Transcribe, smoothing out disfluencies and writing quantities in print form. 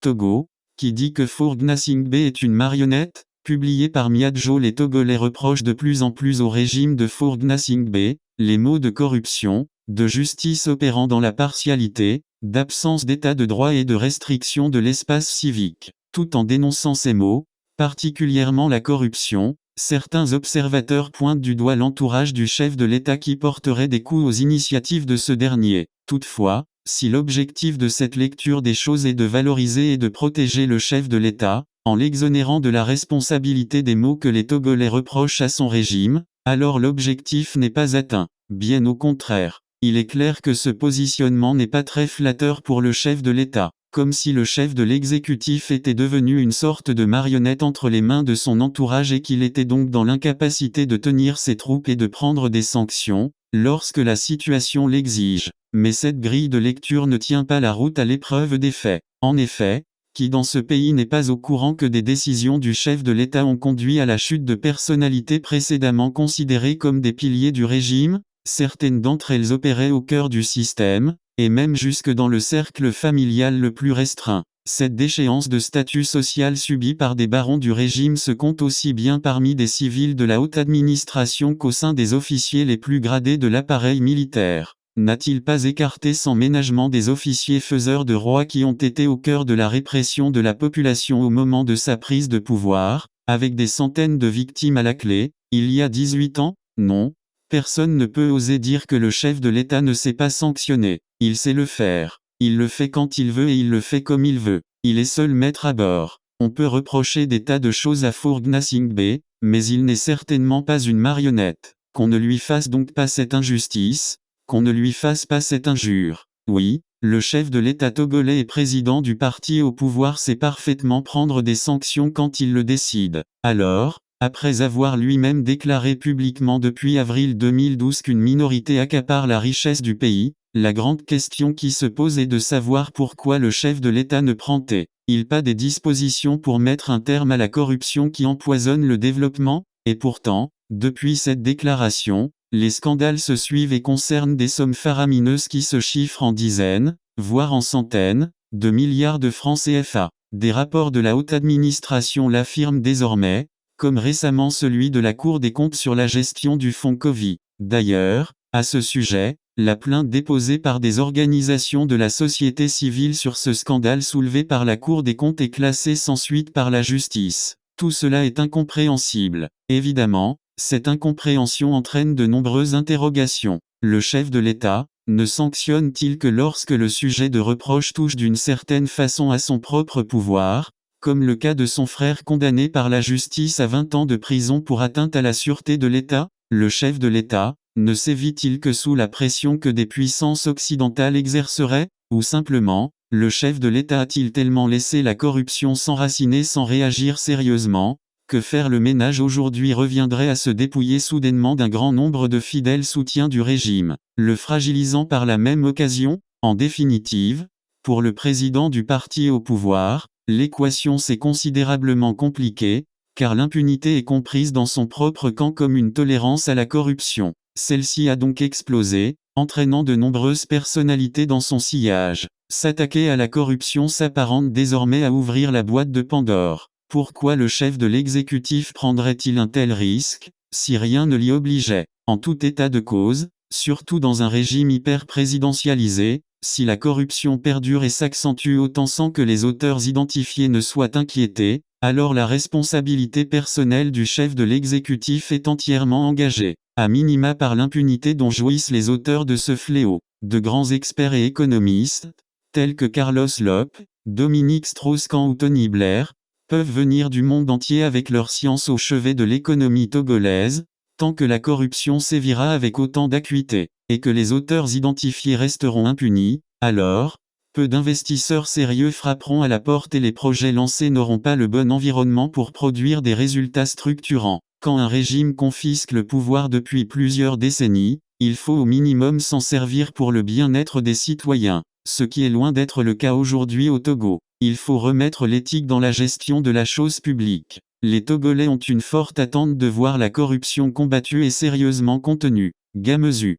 Togo, qui dit que Faure Gnassingbé est une marionnette, publié par Miadjo. Les Togolais reprochent de plus en plus au régime de Faure Gnassingbé les maux de corruption, de justice opérant dans la partialité, d'absence d'état de droit et de restriction de l'espace civique. Tout en dénonçant ces maux, particulièrement la corruption, certains observateurs pointent du doigt l'entourage du chef de l'État qui porterait des coups aux initiatives de ce dernier. Toutefois, si l'objectif de cette lecture des choses est de valoriser et de protéger le chef de l'État, en l'exonérant de la responsabilité des maux que les Togolais reprochent à son régime, alors l'objectif n'est pas atteint. Bien au contraire. Il est clair que ce positionnement n'est pas très flatteur pour le chef de l'État, comme si le chef de l'exécutif était devenu une sorte de marionnette entre les mains de son entourage et qu'il était donc dans l'incapacité de tenir ses troupes et de prendre des sanctions, lorsque la situation l'exige. Mais cette grille de lecture ne tient pas la route à l'épreuve des faits. En effet, qui dans ce pays n'est pas au courant que des décisions du chef de l'État ont conduit à la chute de personnalités précédemment considérées comme des piliers du régime? Certaines d'entre elles opéraient au cœur du système, et même jusque dans le cercle familial le plus restreint. Cette déchéance de statut social subie par des barons du régime se compte aussi bien parmi des civils de la haute administration qu'au sein des officiers les plus gradés de l'appareil militaire. N'a-t-il pas écarté sans ménagement des officiers faiseurs de roi qui ont été au cœur de la répression de la population au moment de sa prise de pouvoir, avec des centaines de victimes à la clé, il y a 18 ans? Non. Personne ne peut oser dire que le chef de l'État ne sait pas sanctionner. Il sait le faire. Il le fait quand il veut et il le fait comme il veut. Il est seul maître à bord. On peut reprocher des tas de choses à Faure Gnassingbé, mais il n'est certainement pas une marionnette. Qu'on ne lui fasse donc pas cette injustice, qu'on ne lui fasse pas cette injure. Oui, le chef de l'État togolais et président du parti au pouvoir sait parfaitement prendre des sanctions quand il le décide. Alors, après avoir lui-même déclaré publiquement depuis avril 2012 qu'une minorité accapare la richesse du pays, la grande question qui se pose est de savoir pourquoi le chef de l'État ne prend-il pas des dispositions pour mettre un terme à la corruption qui empoisonne le développement? Et pourtant, depuis cette déclaration, les scandales se suivent et concernent des sommes faramineuses qui se chiffrent en dizaines, voire en centaines, de milliards de francs CFA. Des rapports de la haute administration l'affirment désormais, comme récemment celui de la Cour des comptes sur la gestion du fonds Covid. D'ailleurs, à ce sujet, la plainte déposée par des organisations de la société civile sur ce scandale soulevé par la Cour des comptes est classée sans suite par la justice. Tout cela est incompréhensible. Évidemment, cette incompréhension entraîne de nombreuses interrogations. Le chef de l'État ne sanctionne-t-il que lorsque le sujet de reproche touche d'une certaine façon à son propre pouvoir, comme le cas de son frère condamné par la justice à 20 ans de prison pour atteinte à la sûreté de l'État? Le chef de l'État ne sévit-il que sous la pression que des puissances occidentales exerceraient? Ou simplement, le chef de l'État a-t-il tellement laissé la corruption s'enraciner sans réagir sérieusement, que faire le ménage aujourd'hui reviendrait à se dépouiller soudainement d'un grand nombre de fidèles soutiens du régime, le fragilisant par la même occasion? En définitive, pour le président du parti au pouvoir, l'équation s'est considérablement compliquée, car l'impunité est comprise dans son propre camp comme une tolérance à la corruption. Celle-ci a donc explosé, entraînant de nombreuses personnalités dans son sillage. S'attaquer à la corruption s'apparente désormais à ouvrir la boîte de Pandore. Pourquoi le chef de l'exécutif prendrait-il un tel risque, si rien ne l'y obligeait? En tout état de cause, surtout dans un régime hyper-présidentialisé, si la corruption perdure et s'accentue autant sans que les auteurs identifiés ne soient inquiétés, alors la responsabilité personnelle du chef de l'exécutif est entièrement engagée, à minima par l'impunité dont jouissent les auteurs de ce fléau. De grands experts et économistes, tels que Carlos Lope, Dominique Strauss-Kahn ou Tony Blair, peuvent venir du monde entier avec leur science au chevet de l'économie togolaise, tant que la corruption sévira avec autant d'acuité, et que les auteurs identifiés resteront impunis, alors, peu d'investisseurs sérieux frapperont à la porte et les projets lancés n'auront pas le bon environnement pour produire des résultats structurants. Quand un régime confisque le pouvoir depuis plusieurs décennies, il faut au minimum s'en servir pour le bien-être des citoyens, ce qui est loin d'être le cas aujourd'hui au Togo. Il faut remettre l'éthique dans la gestion de la chose publique. Les Togolais ont une forte attente de voir la corruption combattue et sérieusement contenue. Gamezu.